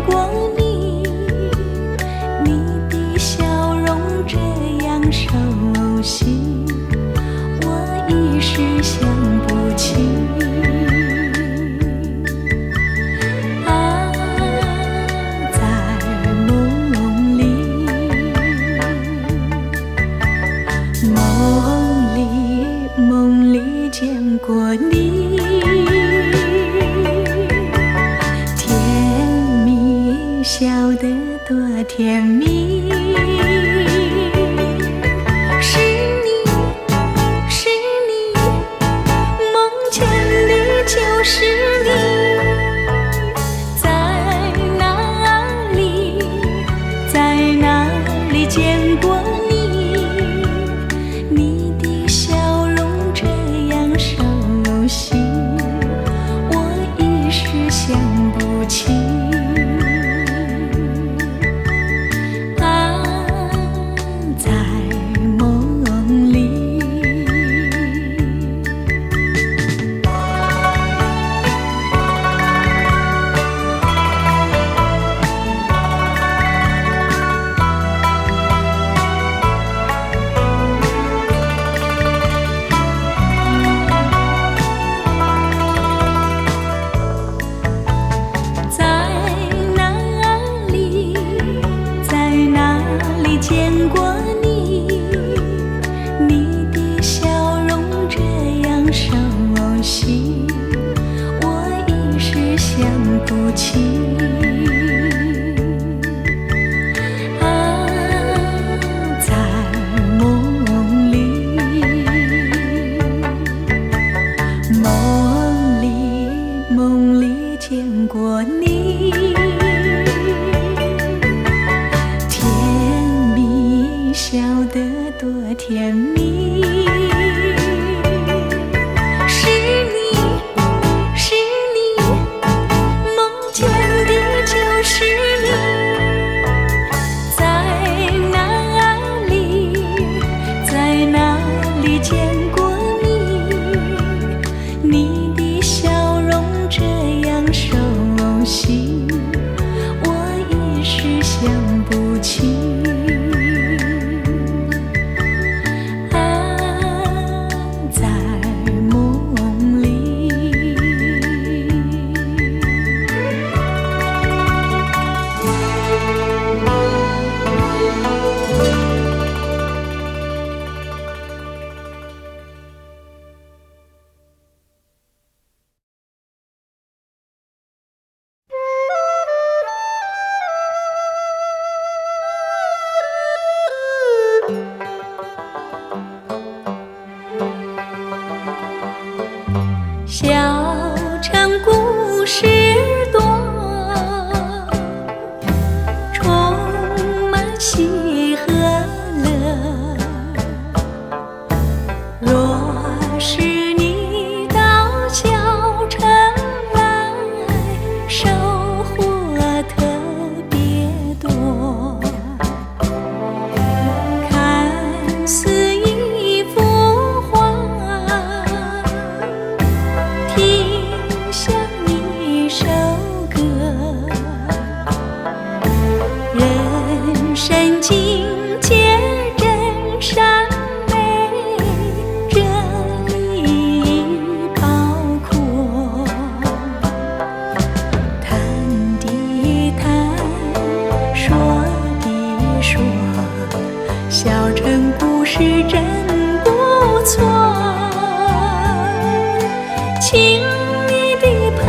过你，你的笑容这样熟悉，我一时想不起。梦里见过你，甜蜜笑得多甜蜜，是你，是你，梦见的就是你，在哪里，在哪里见过你？想不起啊，在梦里。见过你，你的笑容这样熟悉，我一时想不起。啊，在梦里，梦里见过你。笑得多甜蜜，是你，是你，梦见的就是你，在哪里，在哪里见过你？你的笑容这样熟悉，我一时想不起。小城故事多，充满喜和乐。若是你到小城来，收获特别多。看似一幅画，听像一首歌，人生境界真善美，这里包括。谈的谈，说的说，小城故事真不错。请你的朋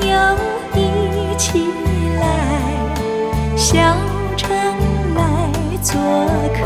友一起来小城来做客。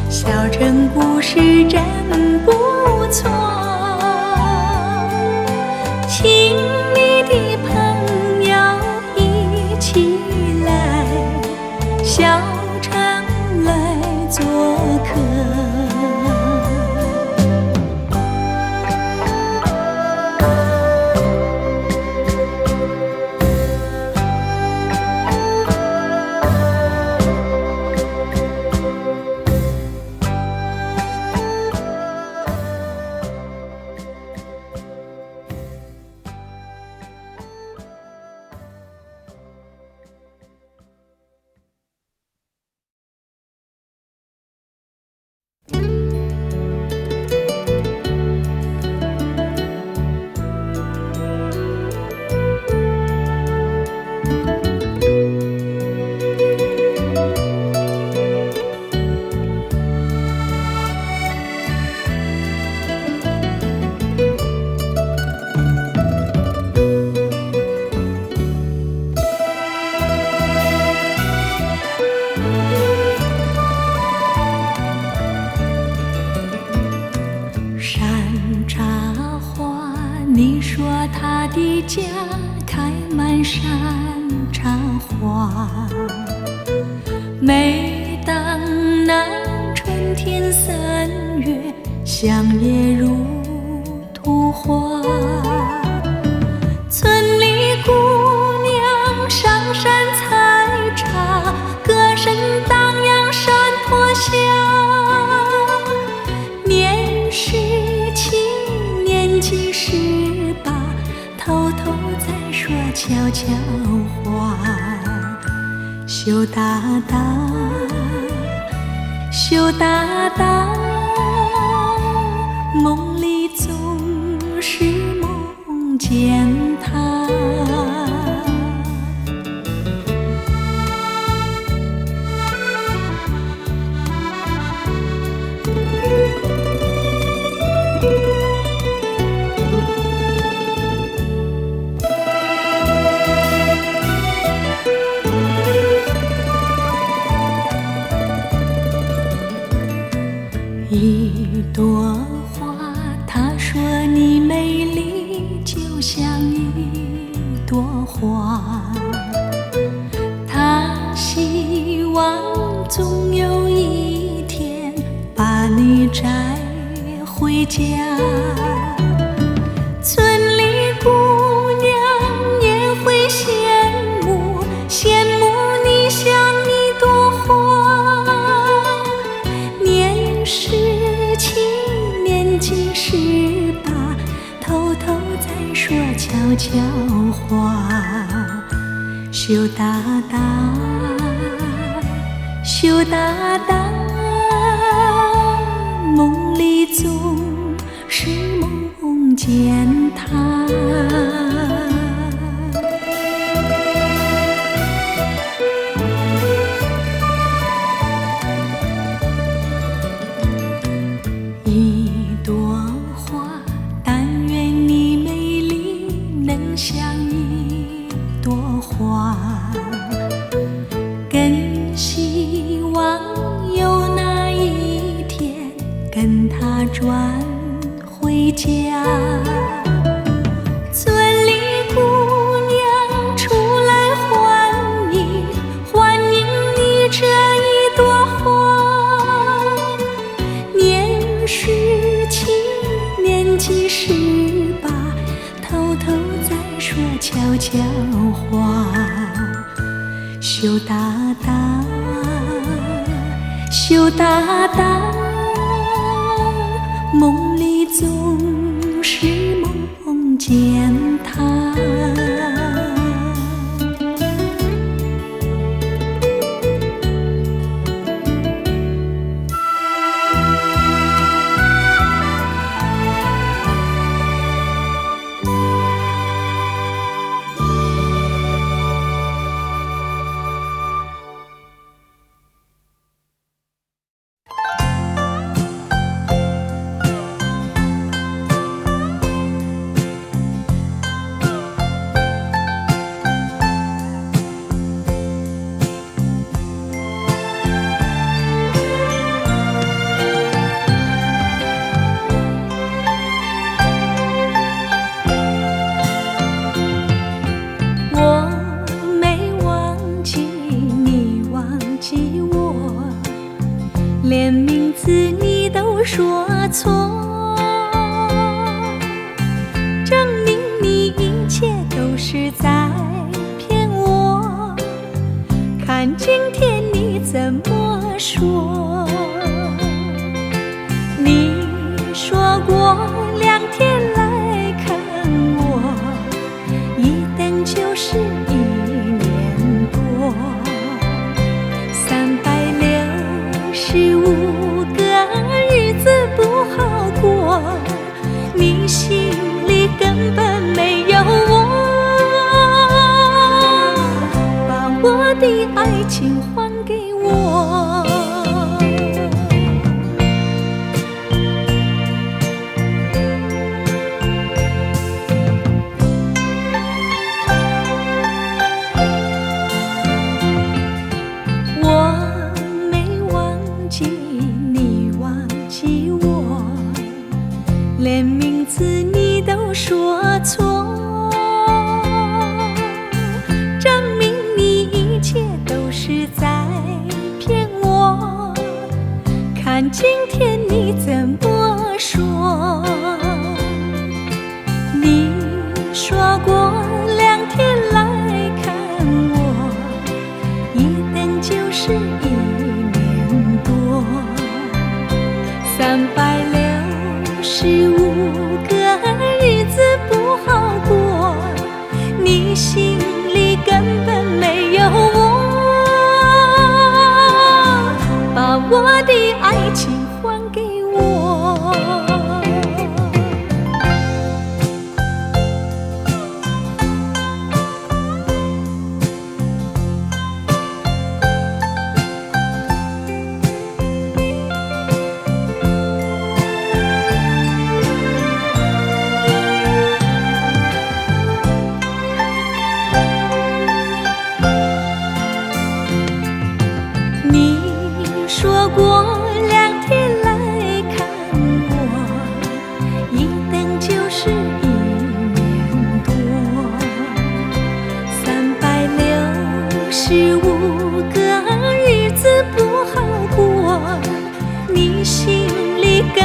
小城故事真不错，请你的朋说他的家开满山茶花，每当那春天3月，乡野如图画。村里姑娘上山采茶，歌声荡漾山坡下。年17，年纪18，偷偷在说悄悄话。羞答答，羞答答，梦里总是梦见他。一朵花，他说你美丽就像一朵花，他希望总有一天把你摘回家。村里姑娘也会羡慕，羡慕你像一朵花。年17，年纪18，偷偷在说悄悄话。羞答答，羞答答，梦里总是梦见他。一朵花，但愿你美丽能像一朵花，更希望有那一天跟他转回家。村里姑娘出来欢迎，欢迎你这一朵花。年17，年纪18，偷偷在说悄悄话。羞答答，羞答答，梦里总是梦见他。连名字你都说错，证明你一切都是在骗我。看今天你怎么说？你说过2天来看我，一等就是1年多。365个日子不好过，你心里根本没有我，把我的爱情还给我。连名字你都说错。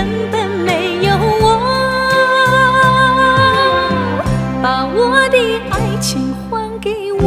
根本没有我，把我的爱情还给我。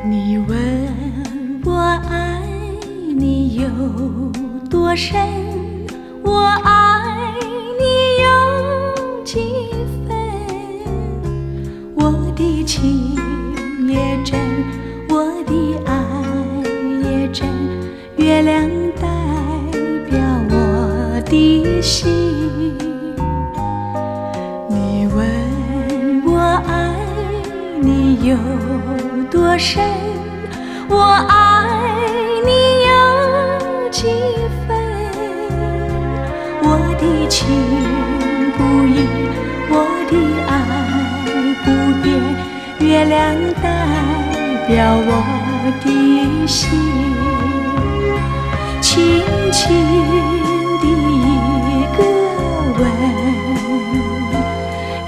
你问我爱你有多深，我爱你有几分？我的情也真，我的爱也真，月亮代表我的心。你问我爱你有多深，我爱你有几分？我的情不移，我的爱不变，月亮代表我的心。轻轻的一个吻，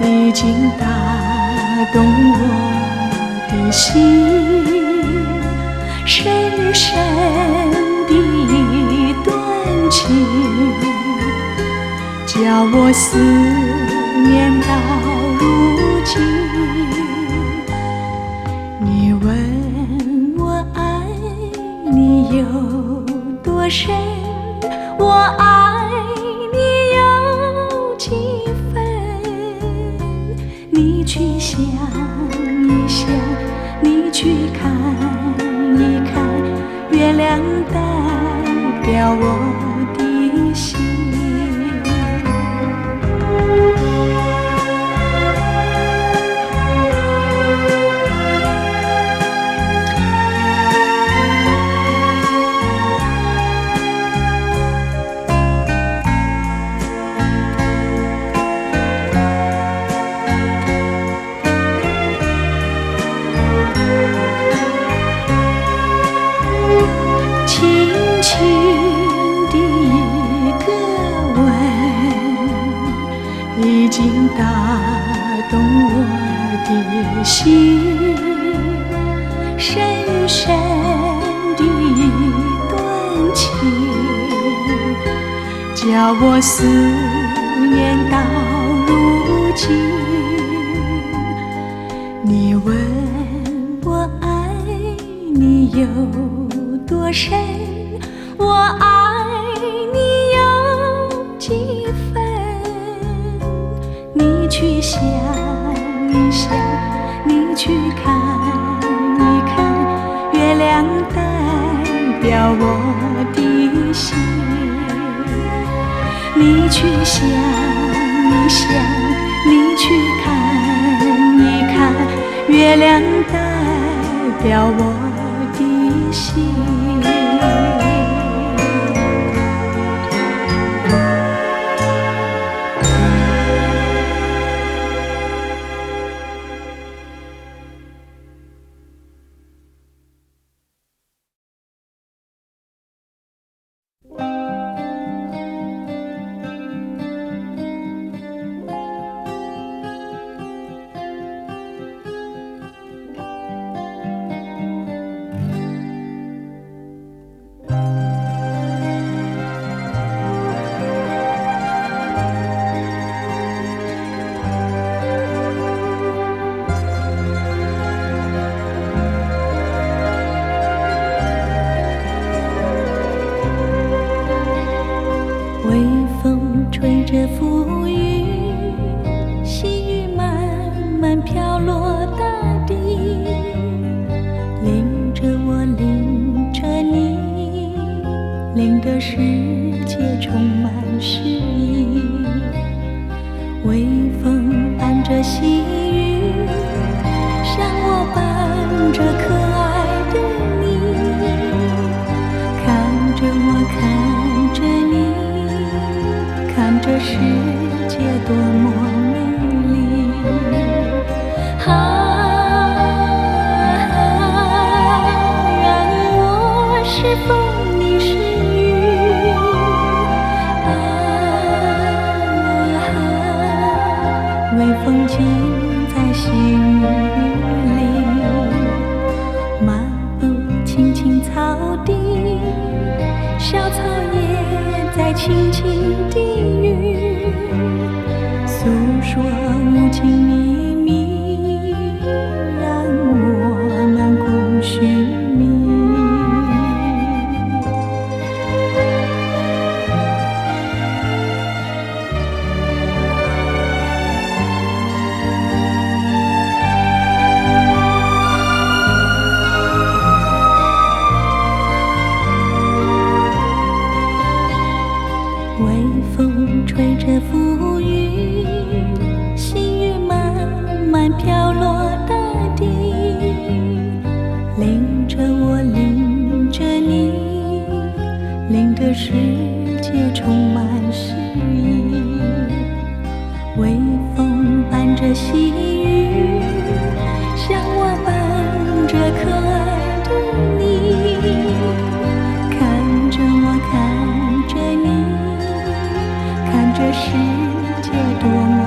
已经打动我的心，深深的一段情，叫我思念到如今。你问我爱你有多深，我爱你有几分？你去想一想，你去看一看，月亮代表我的心。轻轻的一个吻，已经打动我的心，深深的一段情，叫我思念到如今。你问我爱你有多深，我爱你有几分？你去想一想，你去看一看，月亮代表我的心。你去想一想，你去看一看，月亮代表我的心。轻轻低语，诉说无尽秘密，让我们共寻觅。微风吹着浮云，细雨慢慢飘落大地，领着我，领着你，令这世界充满诗意。微风伴着细雨，向我伴着可爱的你，看着我，看着你，看这世界多么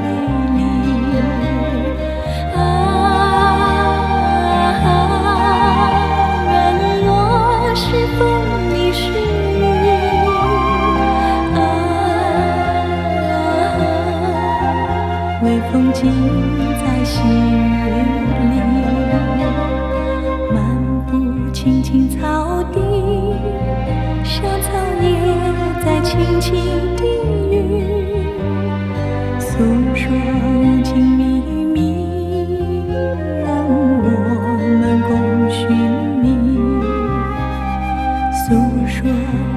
美丽任我是风你是雨微风尽在细雨里，漫步青青草地，小草也在轻轻低语，诉说无尽秘密，让我们共寻觅。诉说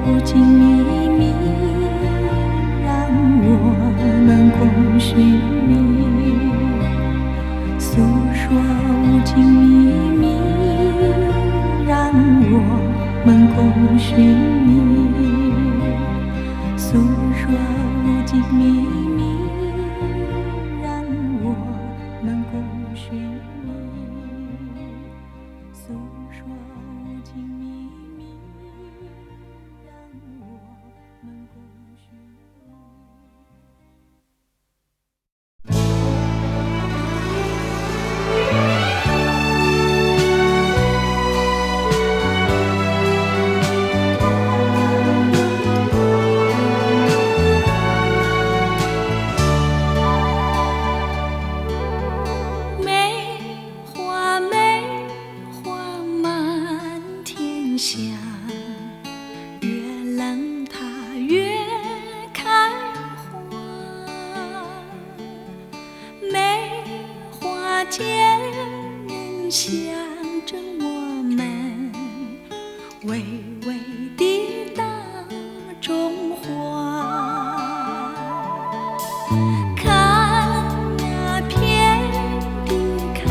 无尽秘密，让我们共寻觅。诉说无尽秘密，让我们共寻觅。诉说无尽秘密，让我们共寻觅。诉说无尽秘密，让我们共寻觅。香，越冷它越开花，梅花间人想着我们，微微地大中华。看那遍地开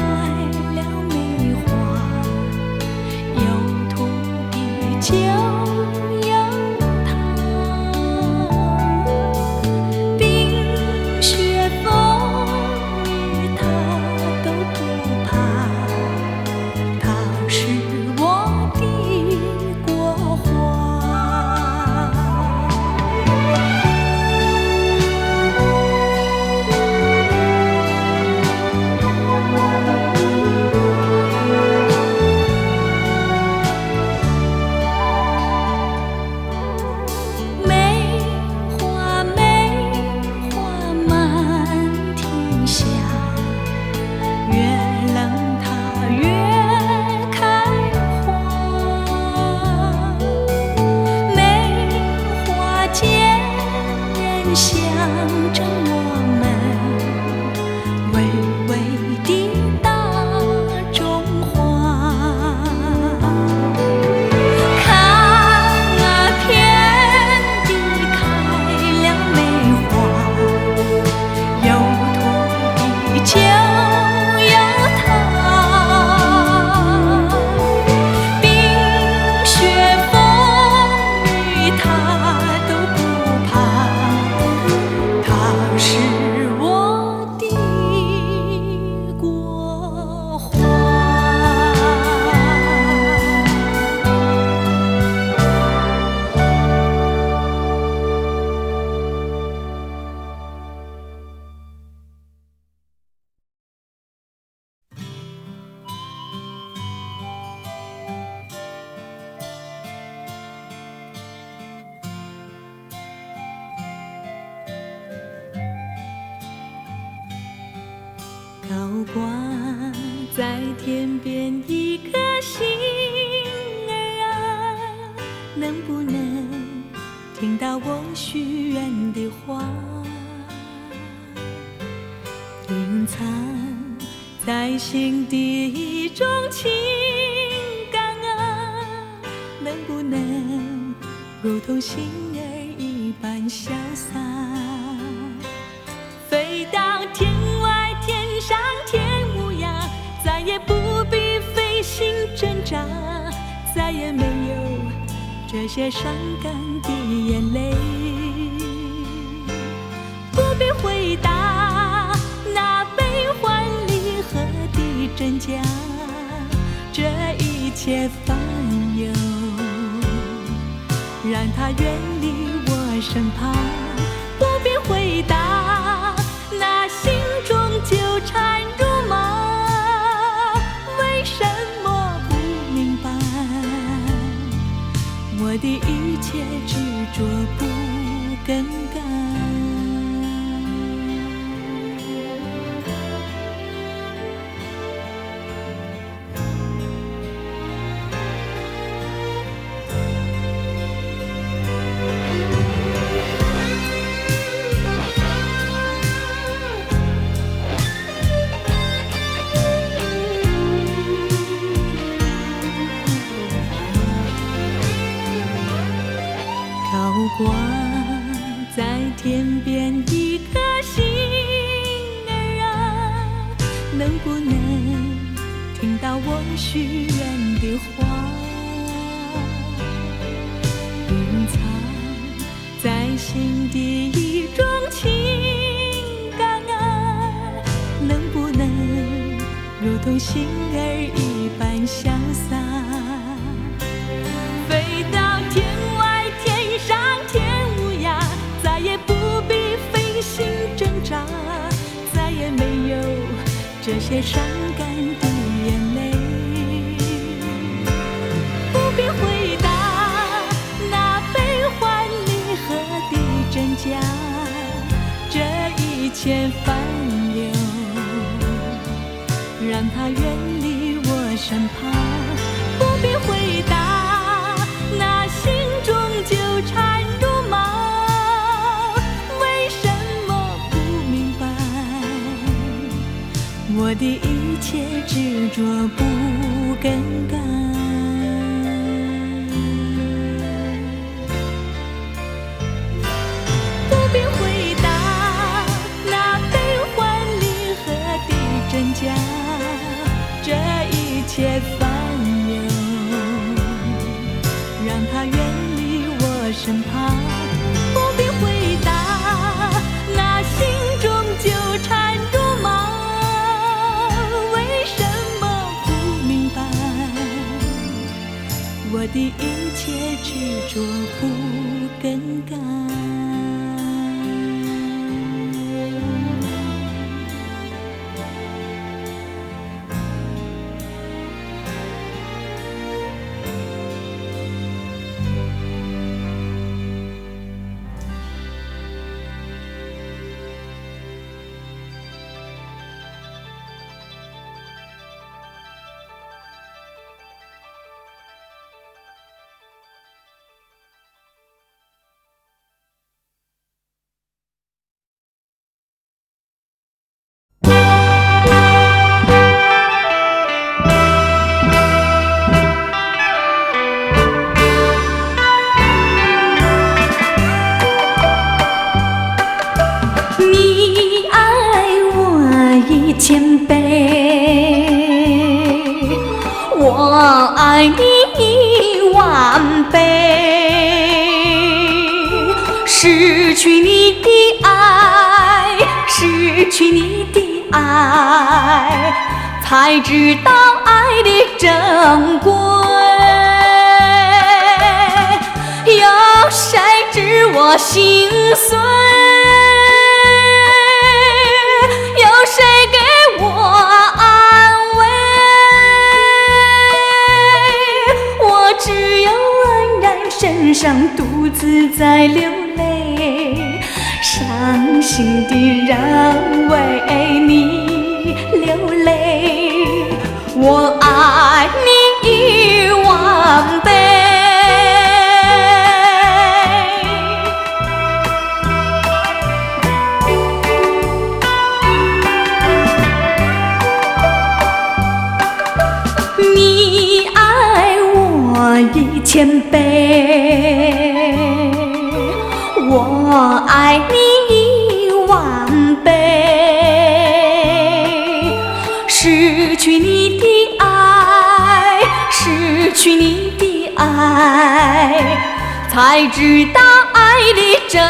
了梅花，有土地挂在天边一颗星儿啊，能不能听到我许愿的话？隐藏在心底一种情感啊，能不能如同星儿一般潇洒，飞到天外天上天无涯，再也不必费心挣扎，再也没有这些伤感的眼泪。不必回答那悲欢离合的真假，这一切烦忧让它远离我身旁。不必回答那心中纠缠如麻，为什么不明白我的一切执着不更改？挂在天边一颗星儿啊，能不能听到我许愿的话？隐藏在心底一种情感啊，能不能如同星儿一般潇洒，飞到天外天上天无涯，再也不必费心挣扎，再也没有这些伤感的眼泪。不必回答那悲欢离合的真假，这一切烦忧让它远离我身旁。不必回答那心中纠缠如麻，为什么不明白我的一切执着不更改？不必回答那悲欢离合的真假，这一切烦忧让它远离我身旁。不必回答那心中纠缠如麻，为什么不明白我的一切执着不更改？千倍，我爱你1万倍。失去你的爱，失去你的爱，才知道爱的珍贵。有谁知我心碎？身上独自在流泪，伤心的人为你流泪，我爱你10000倍。你爱我1000倍，我爱你10000倍。失去你的爱，失去你的爱，才知道爱的珍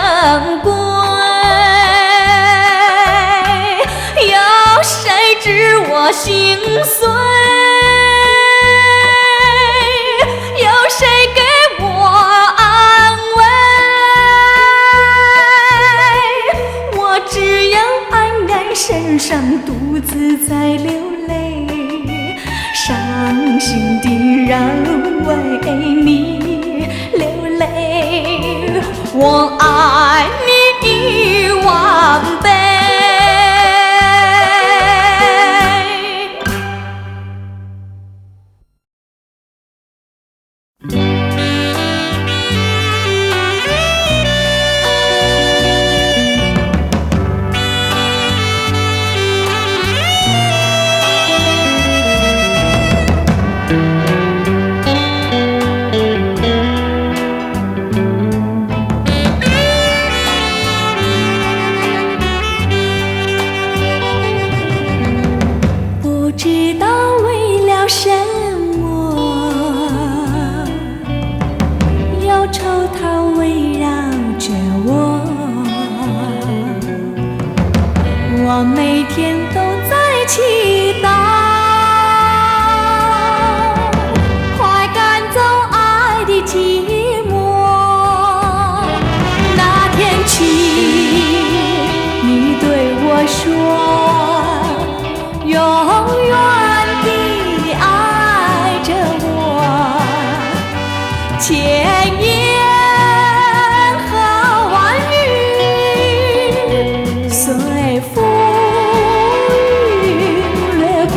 贵。有谁知我心碎？有谁给我安慰？我只有黯然神伤，独自在流泪，伤心的人为你流泪，我爱你10000倍。不知道为了什么，忧愁它围绕着我，我每天都在祈祷，快赶走爱的寂寞。那天起，你对我说，永远地爱着我，千言和万语随风雨掠过，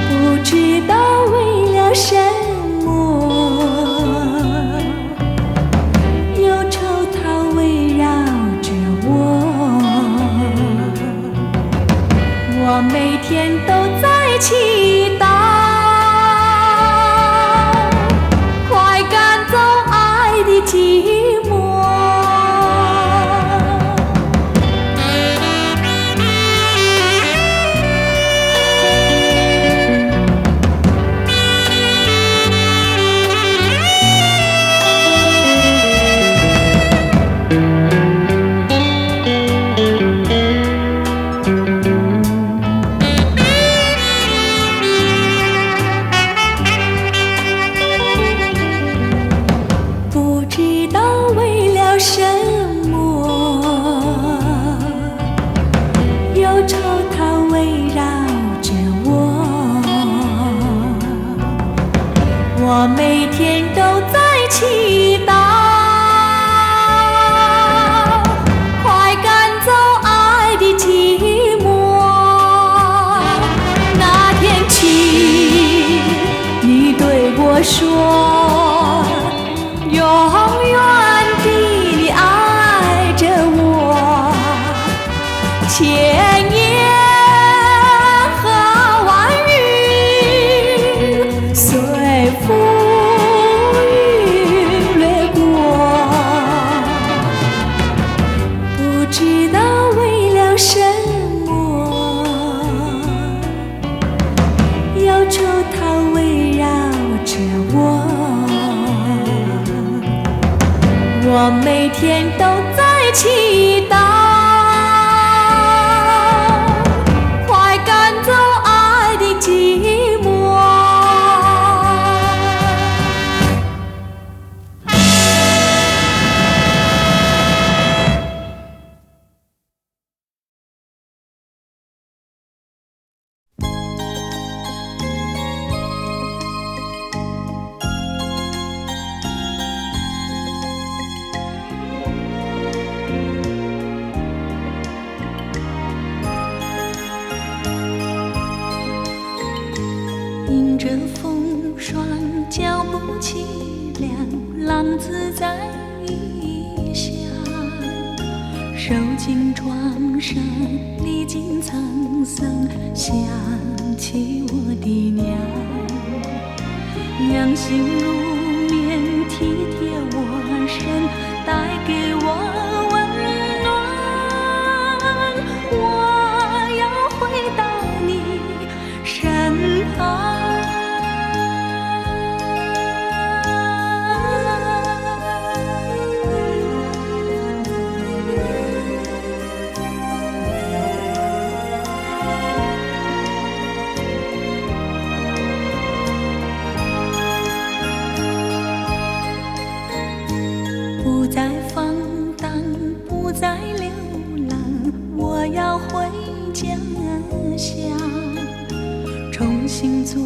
不知道为了什么，忧愁它围绕着我，我每天都在祈祷，快赶走爱的寂寞。不知道为了什么，忧愁它围绕着我，我每天都在祈祷，快赶走爱的寂寞。那天起，你对我说，永远地爱着我，千言和万语随风雨掠过，不知道为了什么，忧愁它围绕着我，我每天都在祈祷，快赶走爱的寂寞。迎着风霜，脚步凄凉，浪子在异乡。受尽创伤，历经沧桑，想起我的娘。娘心如棉，体贴我身，带给我温暖。我要回到你身旁。不再放荡，不再流浪，我要回家乡，重新做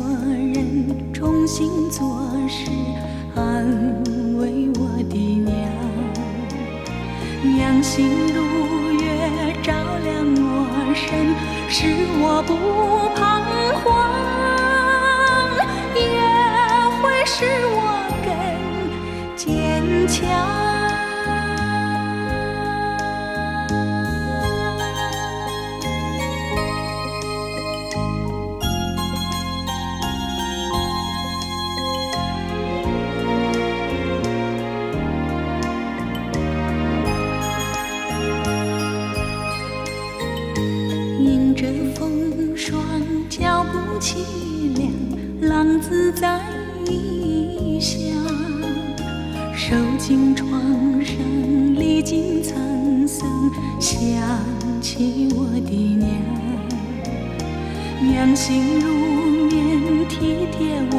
人，重新做事，安慰我的娘。娘心如月，照亮我身，使我不彷徨，也会使我更坚强。迎着风霜，脚步凄凉，浪子在异乡。受尽创伤，历经沧桑，想起我的娘。娘心如棉，体贴我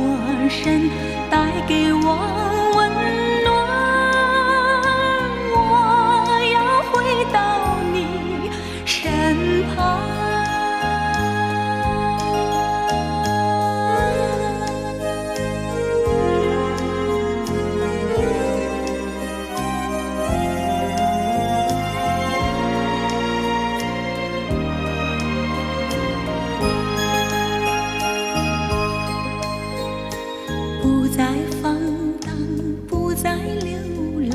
身，带给我温暖。我要回到你身旁。不再放荡，不再流浪，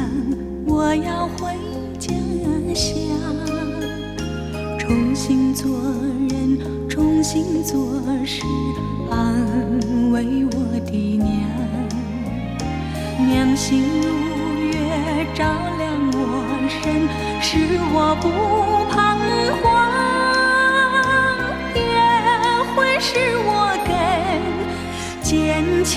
我要回家乡，重新做人，重新做事，安慰我的娘。娘心如月，照亮我身，使我不彷徨，也会使我更坚强。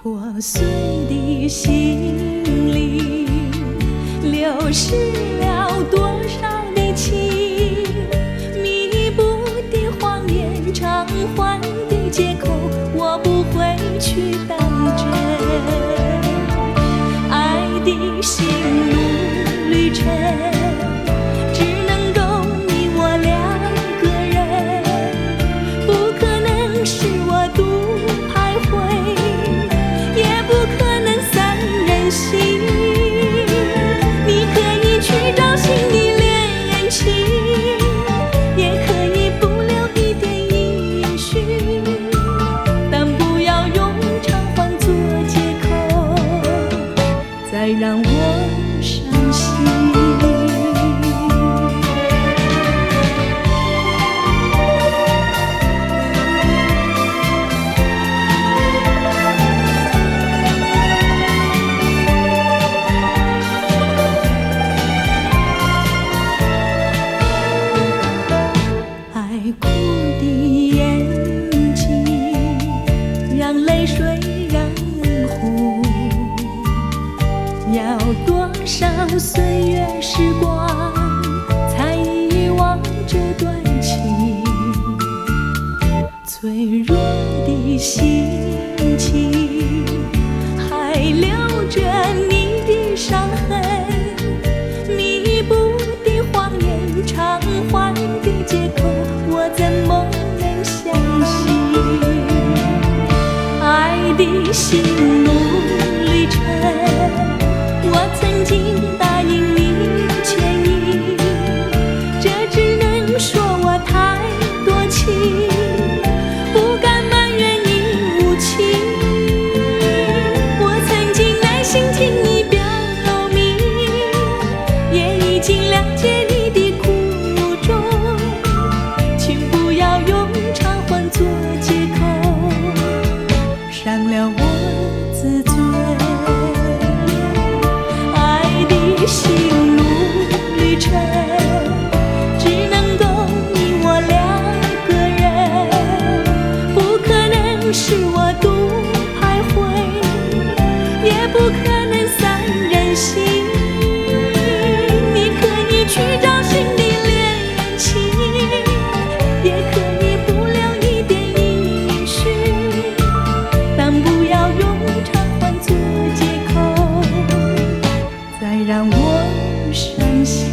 破碎的心里流失了多少的情，弥补的谎言，偿还的借口，我不会去当真。爱的心路旅程，只能够你我两个人，不可能是我独徘徊，也不可能三人行。你可以去找新的恋情，也可以不留一点音讯，但不要用偿还做借口，再让我伤心。上岁月时光，才遗忘这段情。脆弱的心情，还留着你的伤痕。弥补的谎言，偿还的借口，我怎么能相信？爱的心路历程，我曾经答应你歉意，这只能说我太多情，不敢埋怨你无情。我曾经耐心听你表明，也已经了解你的苦衷，请不要用偿还做借口，伤了我自尊。爱的心路历程，只能够你我两个人，不可能是我独徘徊，也不可能三人行。你可以去找新的恋人情，也可以不留一点音讯，但不要用偿还做借口，再让我伤心。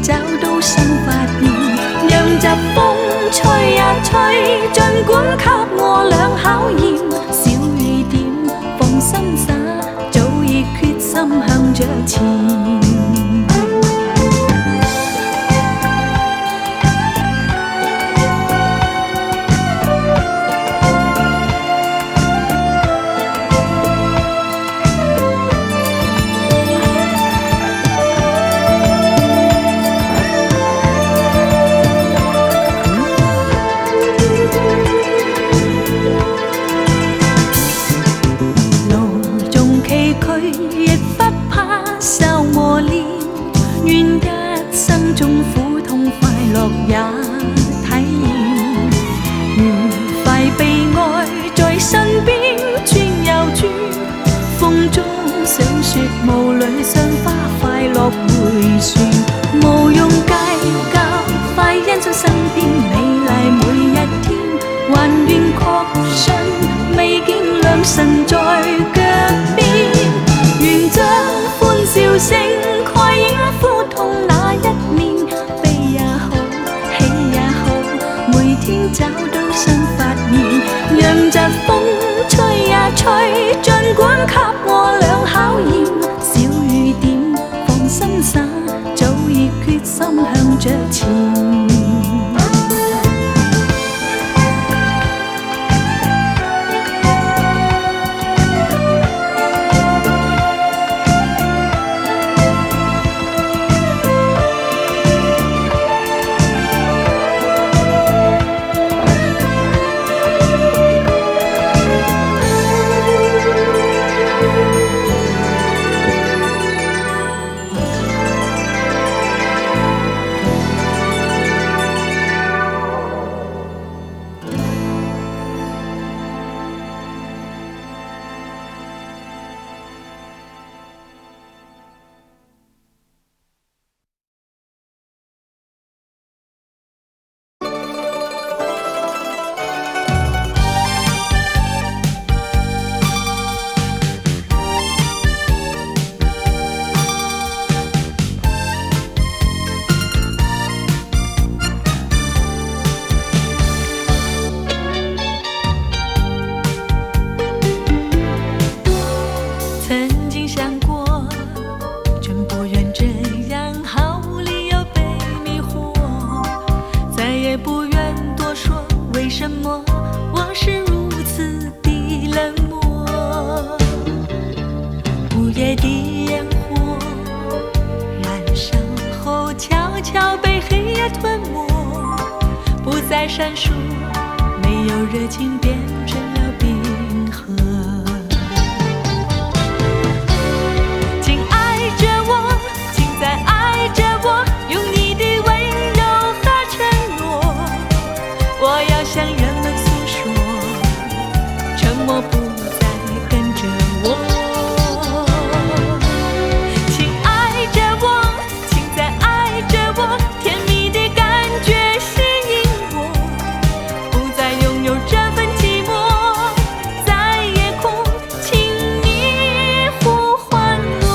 找到新發現，讓疾風吹呀吹，儘管給我倆考驗。小雨點，放心灑，早已決心向着前。也體驗愉快被愛在身邊轉又轉，風中想說霧裏賞花快樂迴旋，無用計較，快欣賞身邊美麗每一天，還願確信未見良辰在腳邊，願將歡笑聲蓋掩苦痛那一面。找到新發現，讓疾風吹呀吹，儘管給我倆考驗。小雨點，放心灑，早已決心向着前。再闪烁，没有热情变成了冰河。请爱着我，请再爱着我，用你的温柔和承诺。我要向人们诉说，沉默不再跟着我。请爱着我，请再爱着我，甜蜜的感觉吸引我，不再拥有这份寂寞，在夜空请你呼唤我。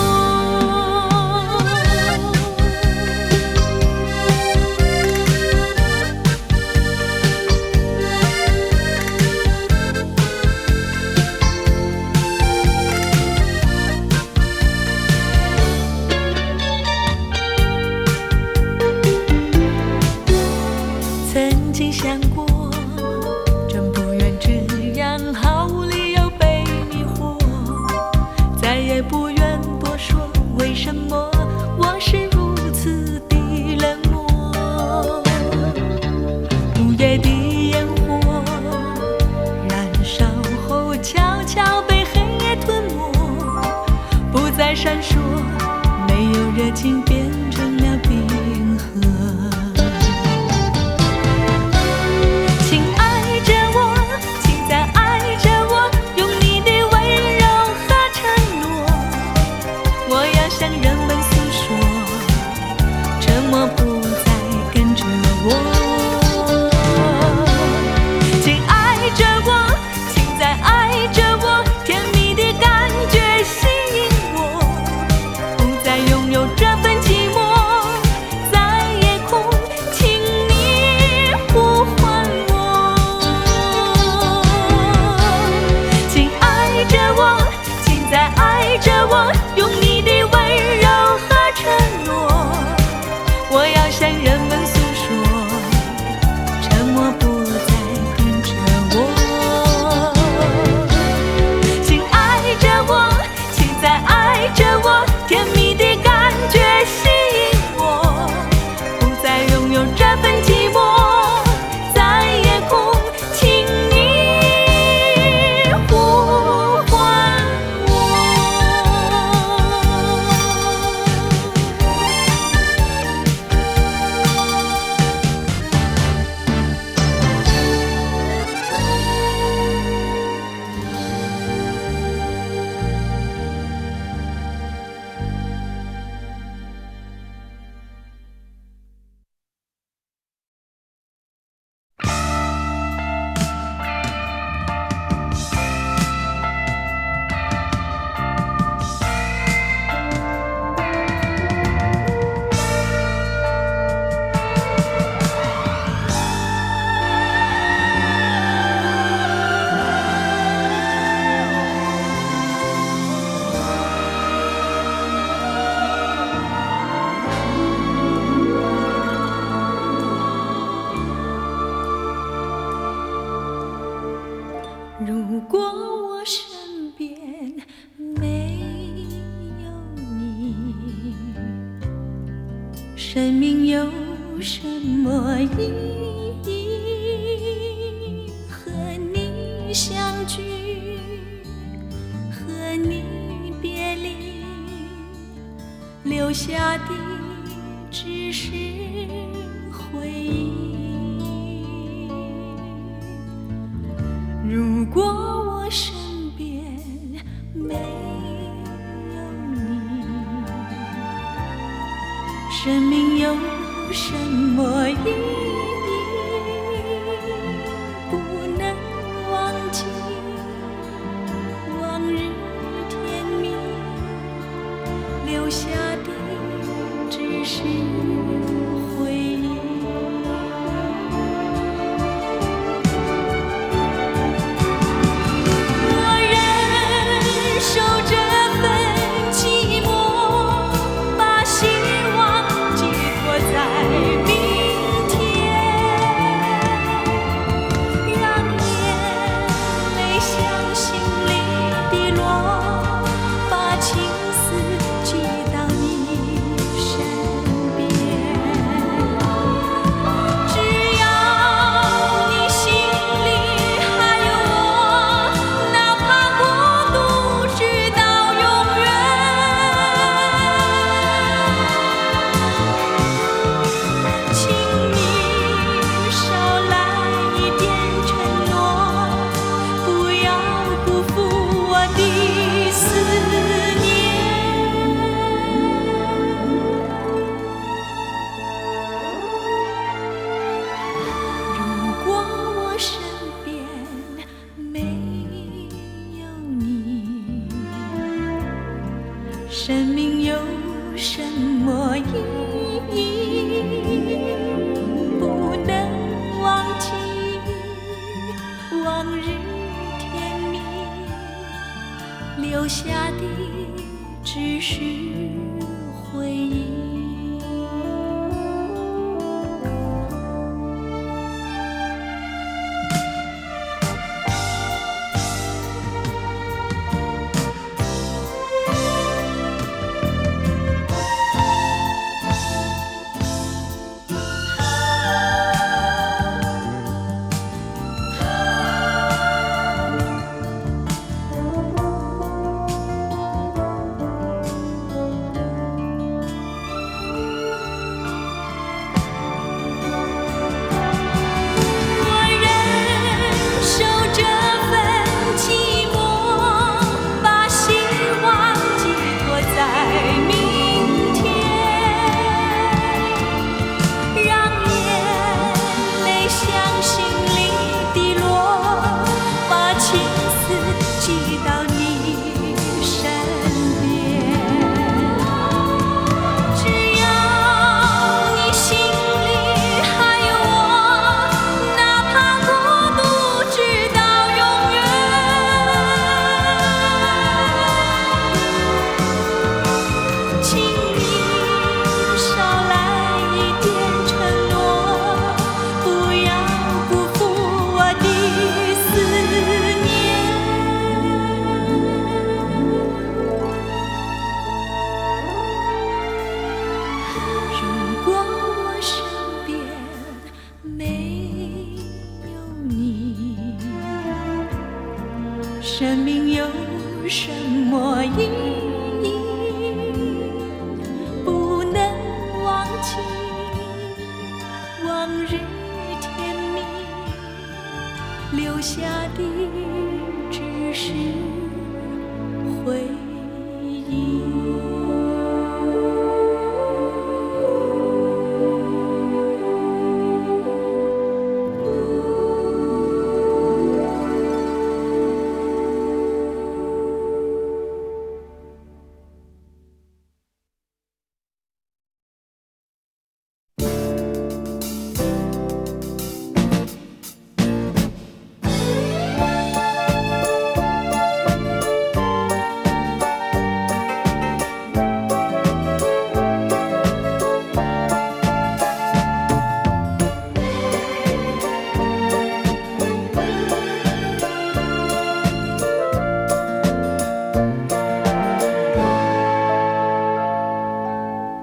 曾经想过，真不愿这样毫无理由被迷惑，再也不愿多说为什么我是如此的冷漠。午夜的烟火燃烧后悄悄被黑夜吞没，不再闪烁，没有热情变成了冰河。请爱着我，请再爱着我，用你的温柔和承诺。我要向人们诉说，沉默不再跟着我。请爱着我，请再爱着我，甜蜜的感觉吸引我，不再拥有这份寂寞，在夜空请你呼唤我。请爱着我，请再爱着我，用你的温柔和承诺。我要向人们诉说，沉默不再跟着我。请爱着我，请再爱着我，甜蜜的感觉吸引我，不再拥有这份寂寞，在夜空请你呼唤我。如果我身边没有你，生命有什么意义？和你相聚，和你别离，留下的只是回忆。如果我身边没有你，生命有什么意义？不能忘记往日甜蜜，留下的只是回忆。守这份寂寞，把希望寄托在明天，让眼泪向心里滴落，把情丝寄到你身边。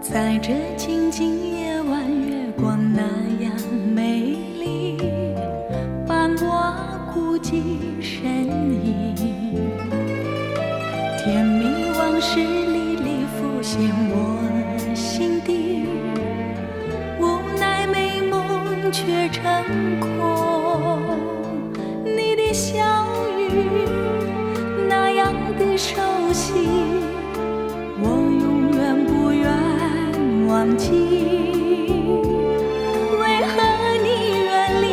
在这静静夜晚，月光那样美丽，伴我孤寂身影。甜蜜往事历历浮现我心底，无奈美梦却成空。你的笑语那样的熟悉，我永远不愿忘记。为何你远离，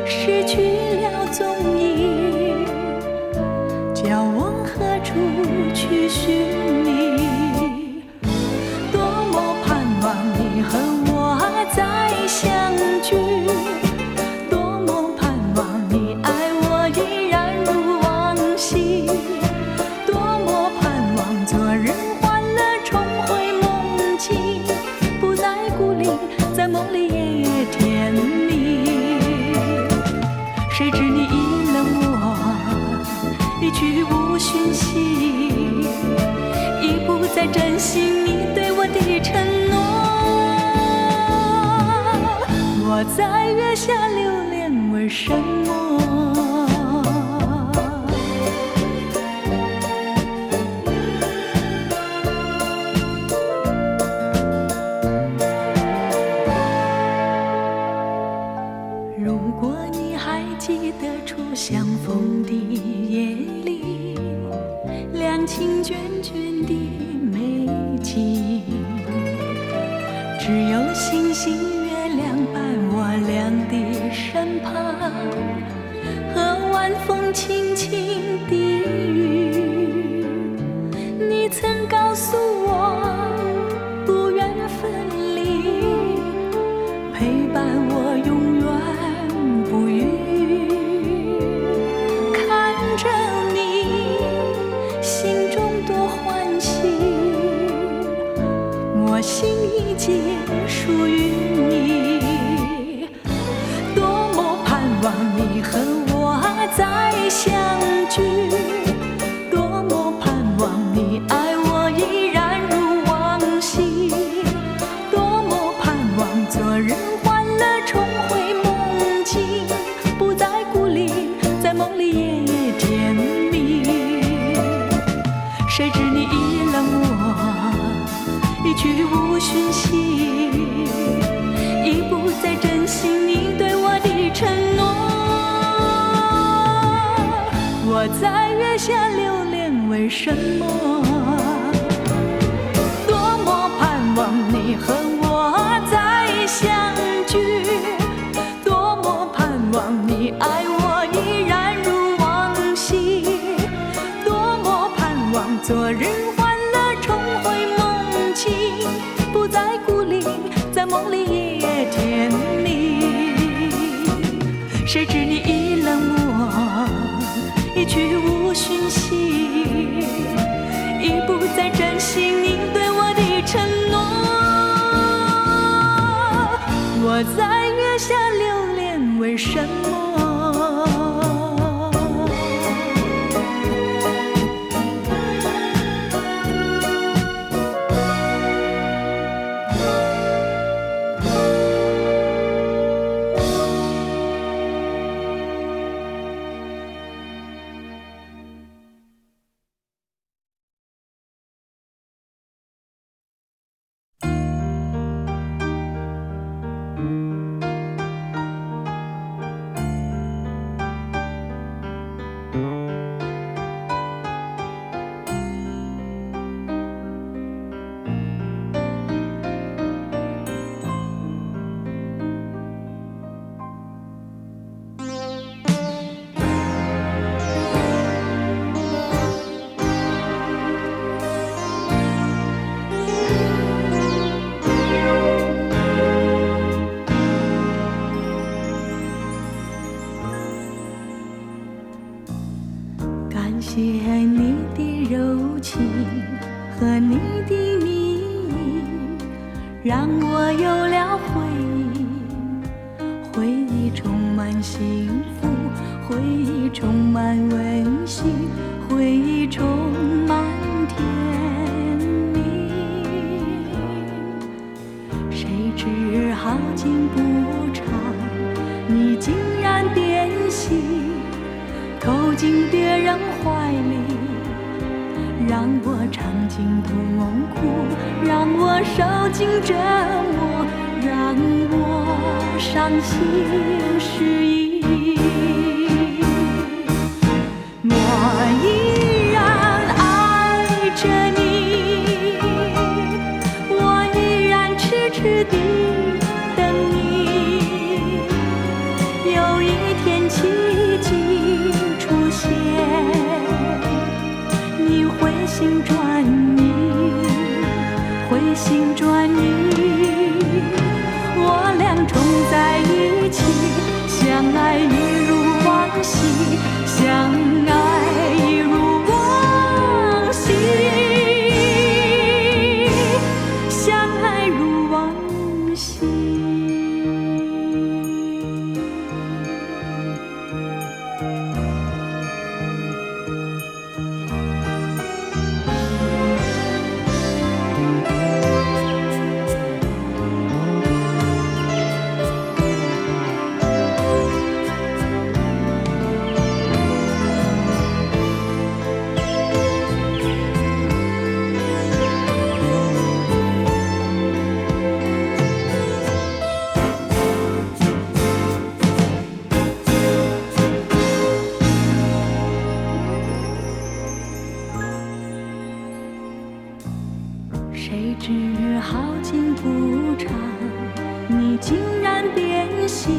失去了踪影，叫我何处去寻觅？多么盼望你和我再相聚，多么盼望你爱我依然如往昔，多么盼望昨日欢乐重回梦境，不再孤零，在梦里夜夜甜蜜。谁知你已冷我，一去无讯息，已不再珍惜你对我的承诺。我在月下流连，为什么？如果你还记得初相逢的夜里，两情眷眷的美景，只有星星月亮伴我俩的身旁，和晚风轻轻的雨。你曾告诉我不愿分离，陪伴我永远不渝。看着你心中多欢喜，我心已经属于你。多么盼望你和我再相聚，多么盼望你爱我依然如往昔，多么盼望昨日欢乐重回梦境，不再孤零，在梦里夜夜甜蜜。谁知你已冷我，一去无讯息，已不再珍惜你对我的承诺。我在月下流连，为什么？多么盼望你和我再相聚，多么盼望你爱我依然如往昔，多么盼望昨日欢乐重回梦境，不再孤零，在梦里夜夜甜蜜。谁知你已冷我，一去无讯息，已不再珍惜你对我的承诺。我在月下流连，为什么？感谢你的柔情和你的蜜意，让我有了回忆，回忆充满幸福，回忆充满温馨，回忆充满甜蜜。好景不长，你竟然变心，投进别人怀里，让我尝尽痛苦，让我受尽折磨，让我伤心失意。我依然爱着你，我依然痴痴地等你，有一天奇迹出现，你回心转意，回心转意，我俩重在一起，相爱一如往昔，相爱一如往昔，相爱如往昔。谁知好景不长，你竟然变心，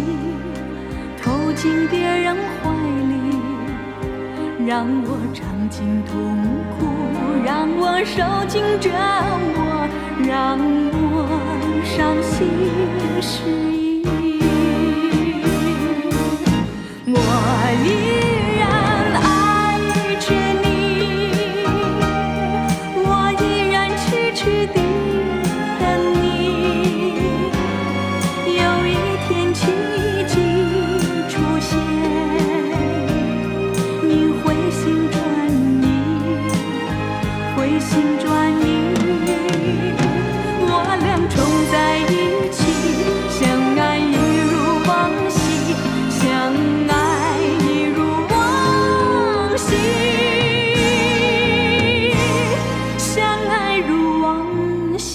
投进别人怀里，让我尝尽痛苦，让我受尽折磨，让我伤心失意。我依然爱着你，我依然痴痴地等你，有一天奇迹出现，你回心转意，回心转意，我俩重在一起，相爱一如往昔，相爱一如往昔，相爱如往昔。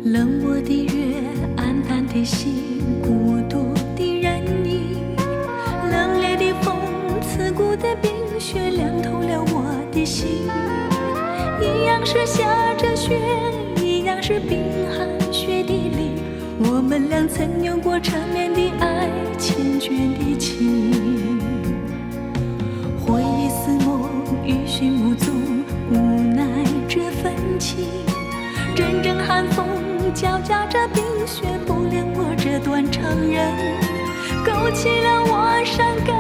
冷漠的月，暗淡的心，孤独的人影，冷冽的风，刺骨的冰雪，凉透了我的心。一样是下着雪，一样是冰寒雪地里，我们俩曾有过缠绵的爱，缱绻的情。回忆似梦，余寻无踪，无奈这份情。阵阵寒风交加着冰雪，不怜我这段长人，勾起了我伤感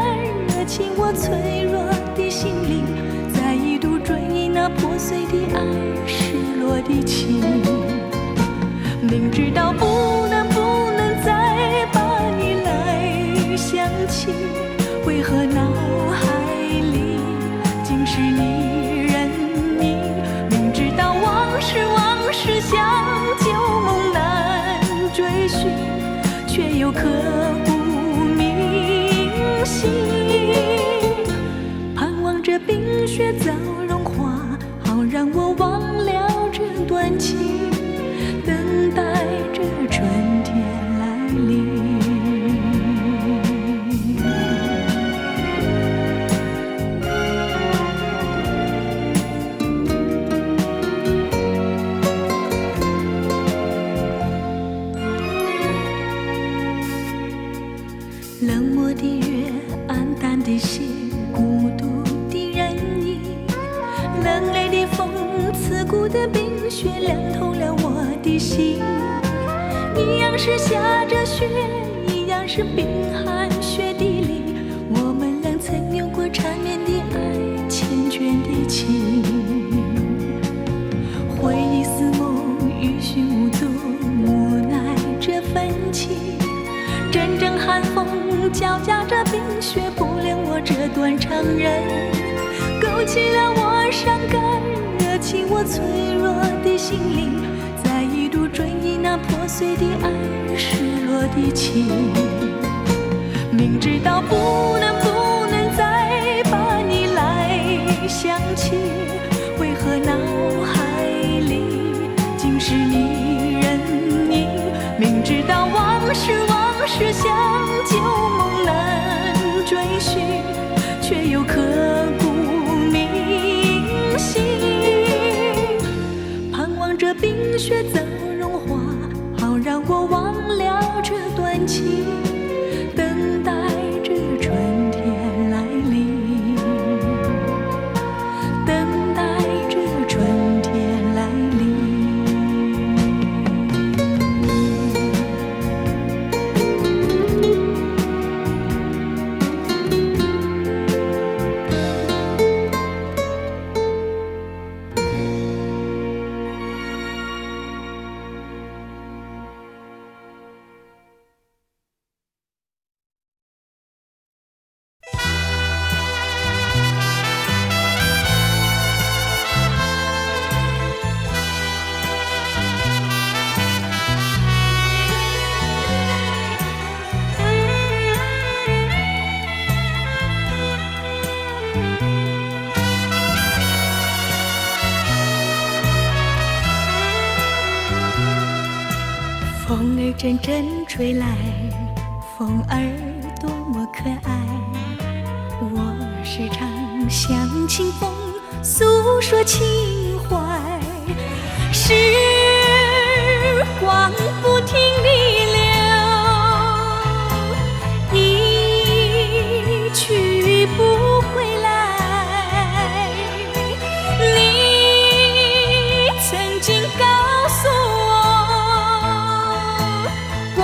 热情，我脆弱的心灵，再一度追忆那破碎的爱，失落的情。明知道不能再把你来想起，为何脑海里尽是你人影？明知道往事像旧梦难追寻，却又刻骨铭心。盼望着冰雪早融化，让我忘了这段情，等待着春的心，一样是下着雪，一样是冰寒雪地里，我们俩曾有过缠绵的爱，缱绻的情。回忆似梦，余寻无踪，无奈这份情。阵阵寒风交加着冰雪，不恋我这断肠人，勾起了我伤感，惹起我脆弱的心灵，再一度追忆那破碎的爱，失落的情。明知道不能再把你来想起，为何脑海里尽是你人影？明知道往事像旧梦难追寻，却又刻骨铭心。盼望着冰雪早融化，好让我忘了这段情，等待着春天来临，等待着春天来临。风儿阵阵吹来，风儿多么可爱。我时常向清风诉说情怀，时光不停地流，一去不回来。你曾经告诉我，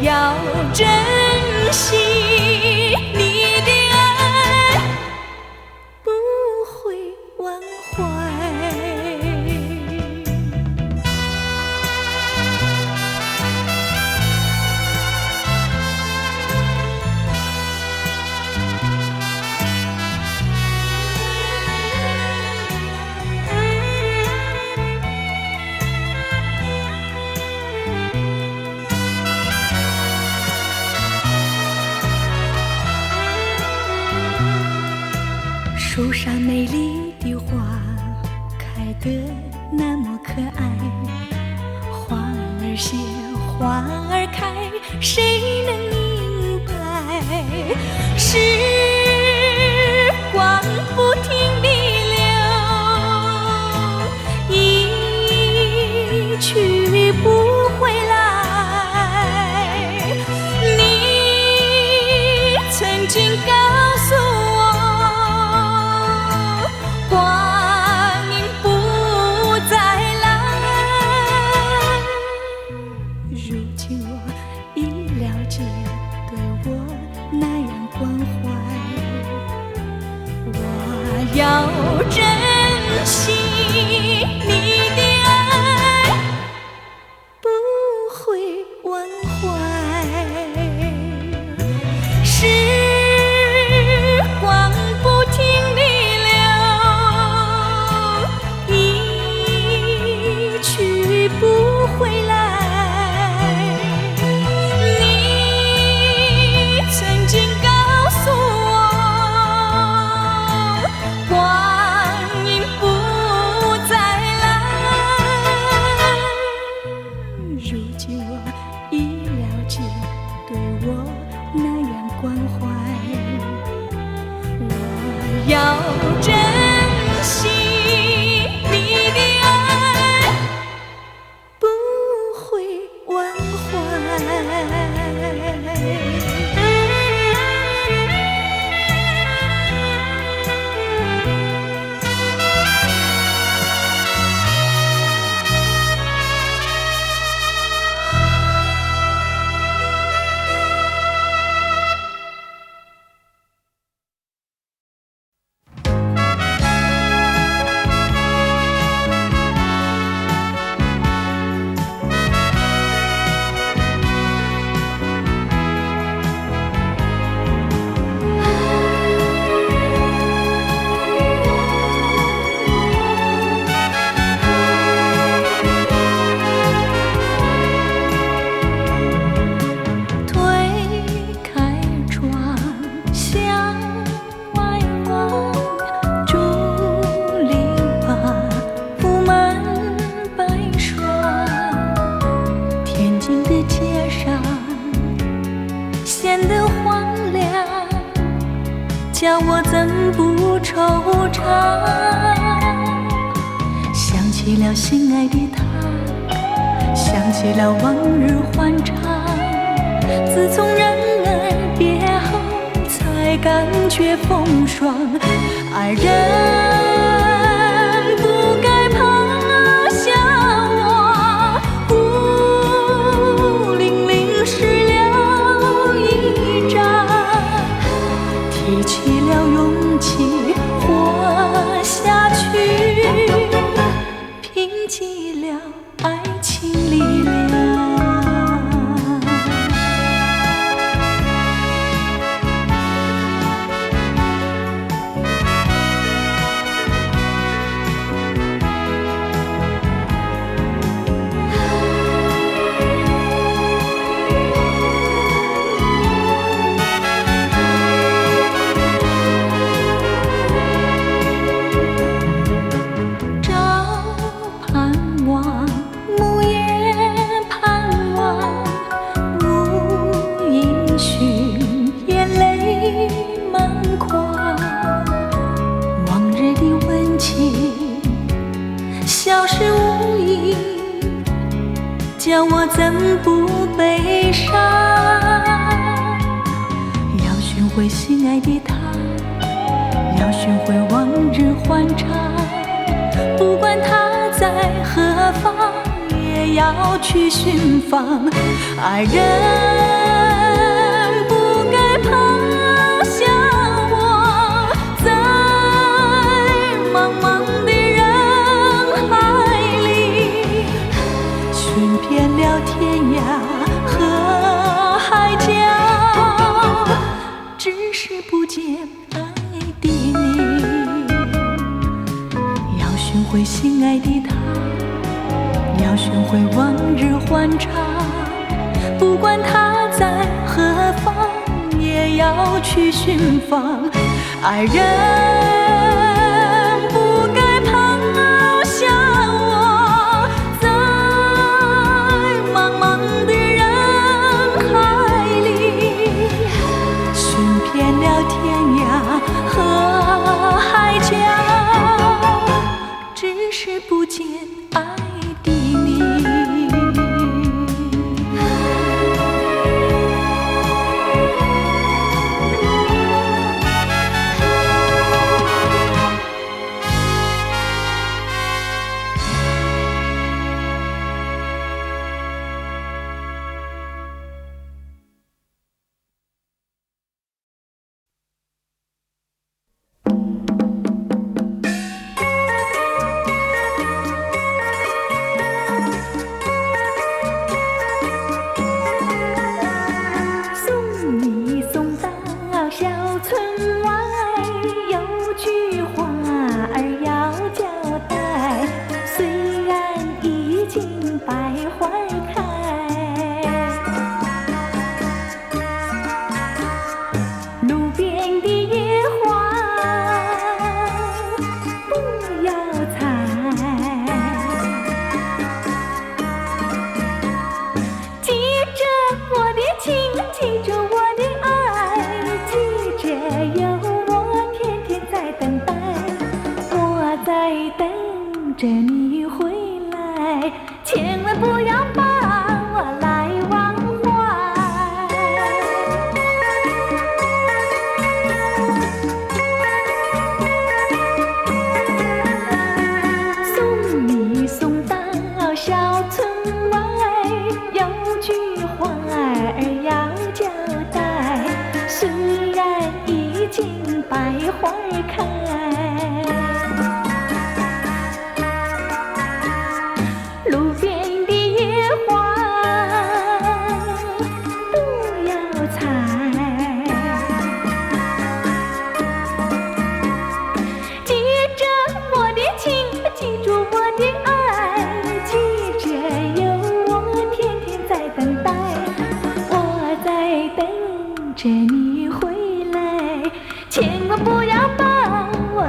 要珍惜你的爱，不会忘怀。树上美丽的花开得那么可爱，花儿谢，花儿开，谁能明白？时光不停地流，一去不回来。你曾经告诉我，要珍惜你的爱，不会忘怀。时光不停地流，一去不回来。你曾经告诉我，要珍惜你的爱，不会忘。叫我怎不惆怅？想起了心爱的他，想起了往日欢畅。自从人儿别后，才感觉风霜。爱人不该抛下我，孤零零湿了一张。提起了勇气活下去，拼尽了爱情力量。消失无影，叫我怎不悲伤？要寻回心爱的他，要寻回往日欢畅。不管他在何方，也要去寻访。爱人不该抛下我，在茫茫的遍了天涯和海角，只是不见爱的你。要寻回心爱的他，要寻回往日欢畅。不管他在何方，也要去寻访。爱人不该抛下我，茫茫的人海里，寻遍了天涯和海角，只是不见爱的你。着你回来，千万不要把我来忘怀。送你送到小村外，有句话儿要交代。虽然已经百花开，着你回来，千万不要把我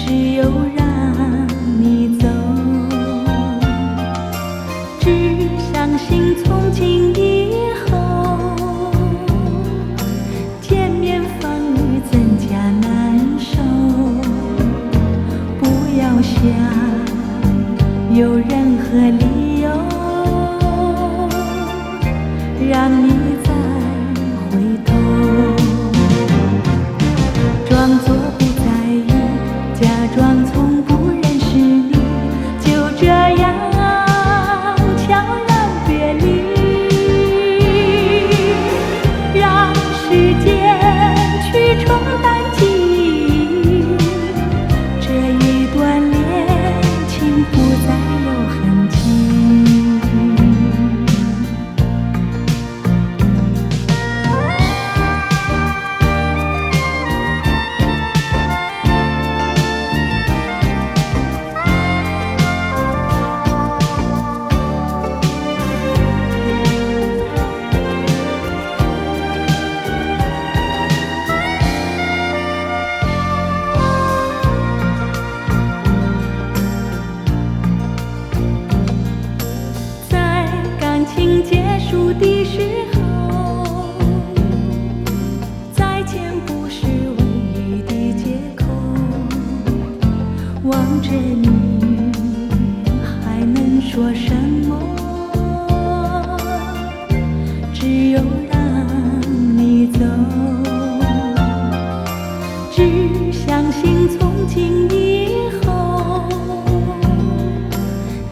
只有让你走。只相信从今以后，见面反而增加难受。不要想有任何理由让你再回头，装作不在意，假装从不认识你，就这样悄然别离，让时间去冲淡记忆，这一段恋情不再有痕迹。结束的时候，再见不是唯一的借口。望着你，还能说什么？只有让你走。只相信从今以后，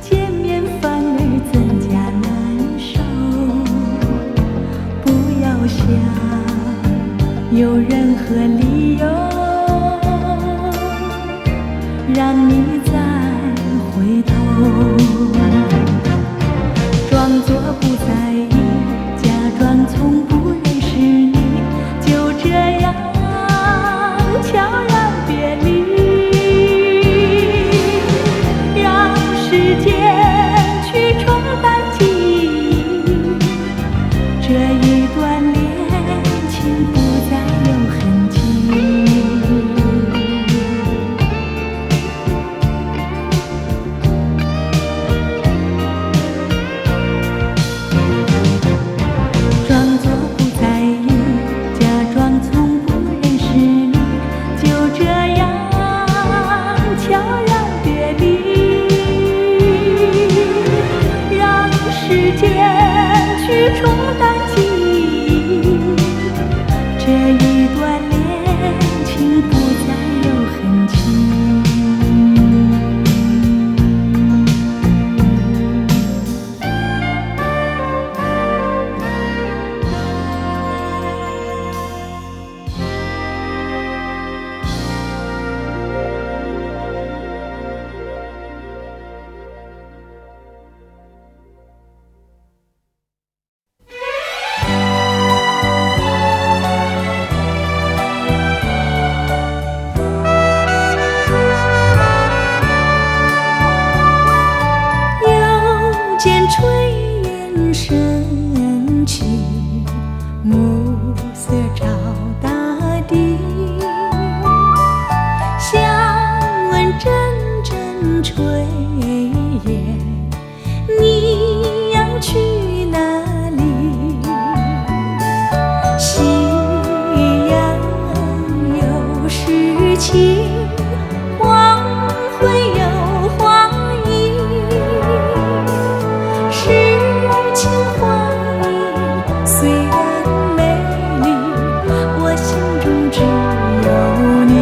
见面反而增加难受。不要想有任何理由让你再回头，装作不在意，假装从不认识你，就这样悄然别离，让时间去冲淡记忆，这一段恋情不再有痕迹。装作不在意，假装从不认识你，就这样悄然别离，让时间去冲淡记忆，这一段恋情不再有痕迹。见炊烟升起，暮色照大地，想问阵阵炊烟，你要去哪里？夕阳有诗情，黄昏有花意，诗情画意虽然美丽，我心中只有你。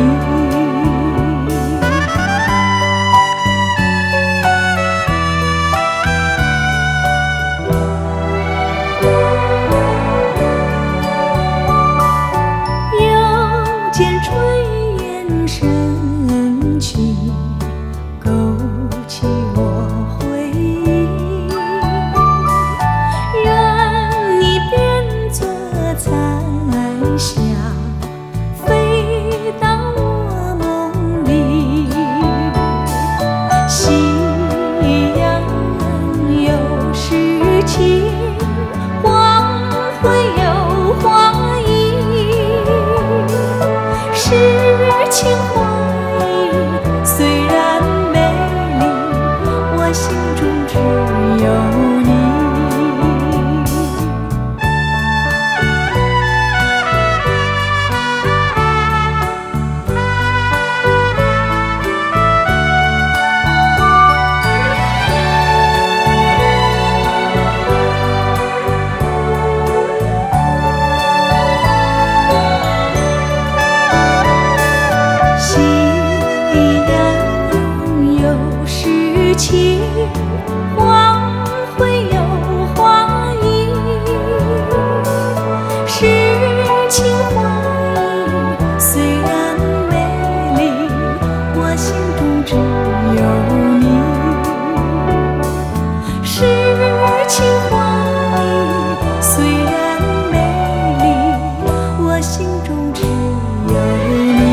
又见炊烟升起，勾起我回忆，任你变作彩霞，飞到我梦里。夕阳有诗情，黄昏有花意，诗情画意雨晴，黄会有花意。诗情画意虽然美丽，我心中只有你。诗情画意虽然美丽，我心中只有你。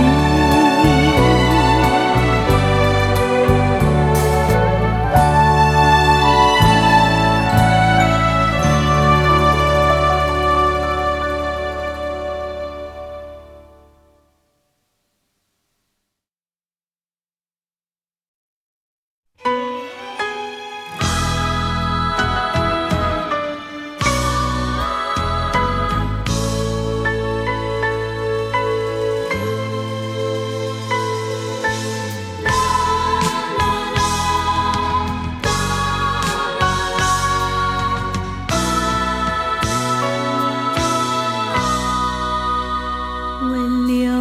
问流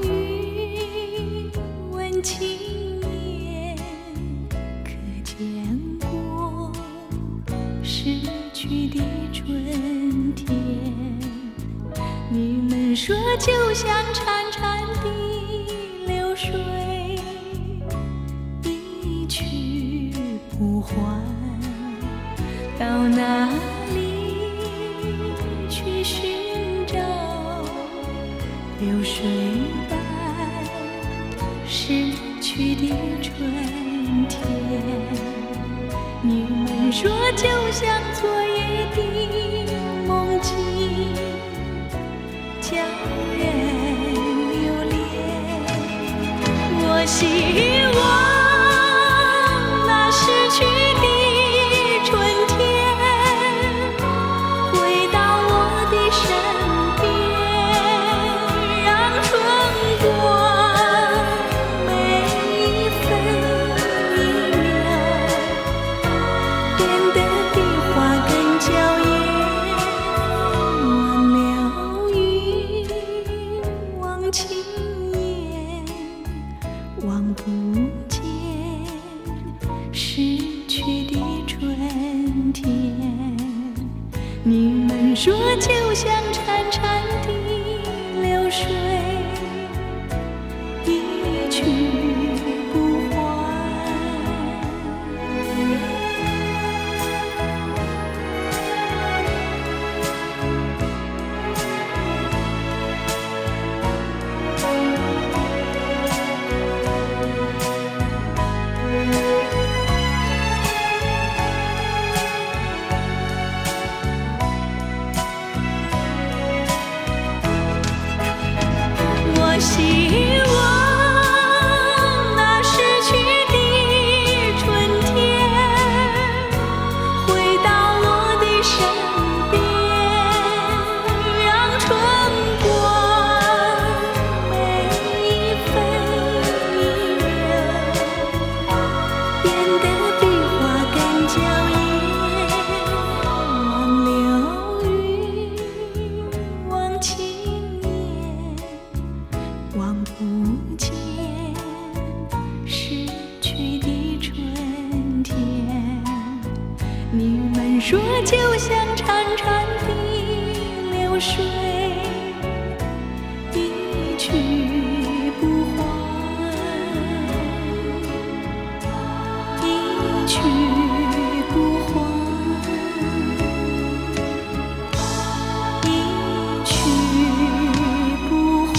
云，问青烟，可见过逝去的春天？你们说就像潺潺的流水，一去不还，到哪里去寻找流水般逝去的春天？你们说就像昨夜的梦境，叫人留恋。我希望那逝去的春天回到我的身边，让春光每一分一秒变得比花更娇艳。忘了云，忘青烟，望不见逝去的春天。你们说就像潺潺的流水，一去不还。我希望那逝去的春天回到我的身边，让春光每一分一秒变得比花更娇艳。忘流云，忘青烟，望不见逝去的春天。你们说就像潺潺的流水，一去不还，一去不还，一去不还。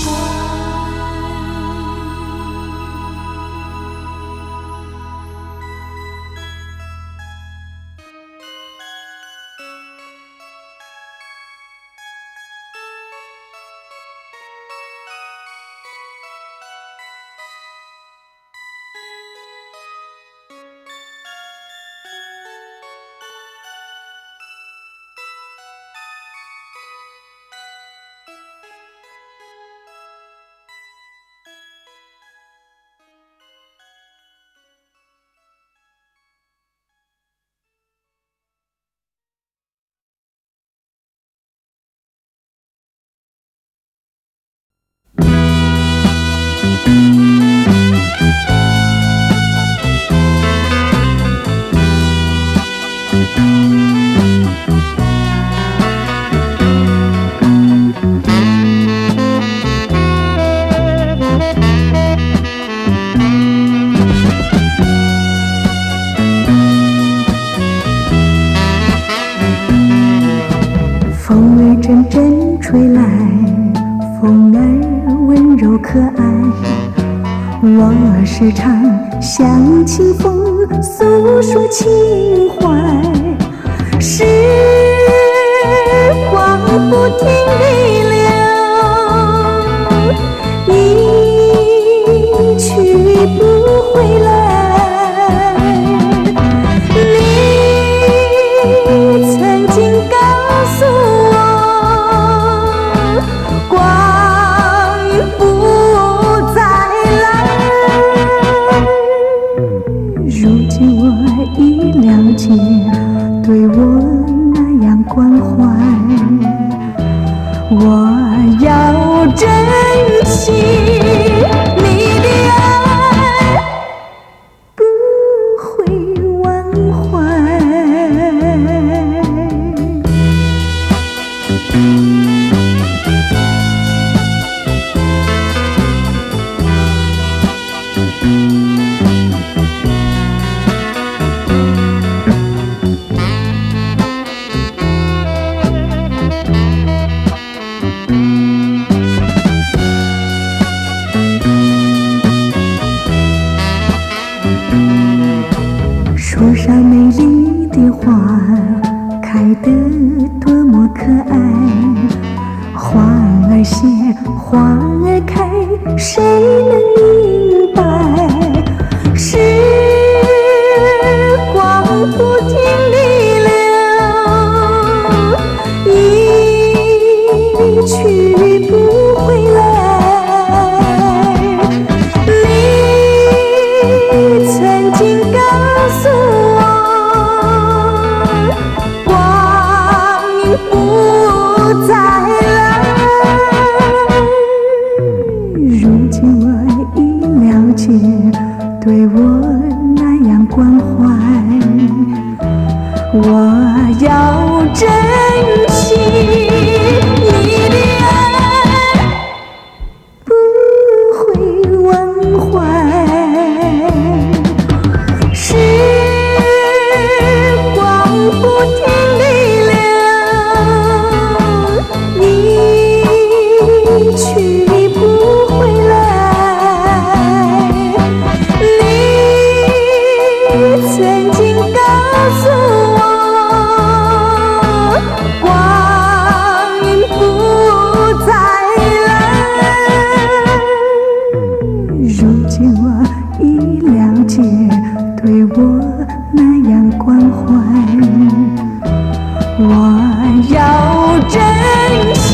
阵阵吹来，风儿温柔可爱。我时常向清风诉说情怀，时光不停地流，一去不回来。你曾经告诉我，光阴不再来。如今我已了解，对我那样关怀，我要珍惜你的爱，不会忘怀。树上美丽的花开得多么可爱，花儿谢，花儿开，谁能明白？时光不停地流，一去不回来。你曾经告诉我，光阴不再来。如今我已了解，对我那样关怀，我要珍惜你的爱，不会忘怀。时光不停地流，一去不回来。你曾经告诉我，光阴不再来。如今我已了解，对我那样关怀，我要珍惜。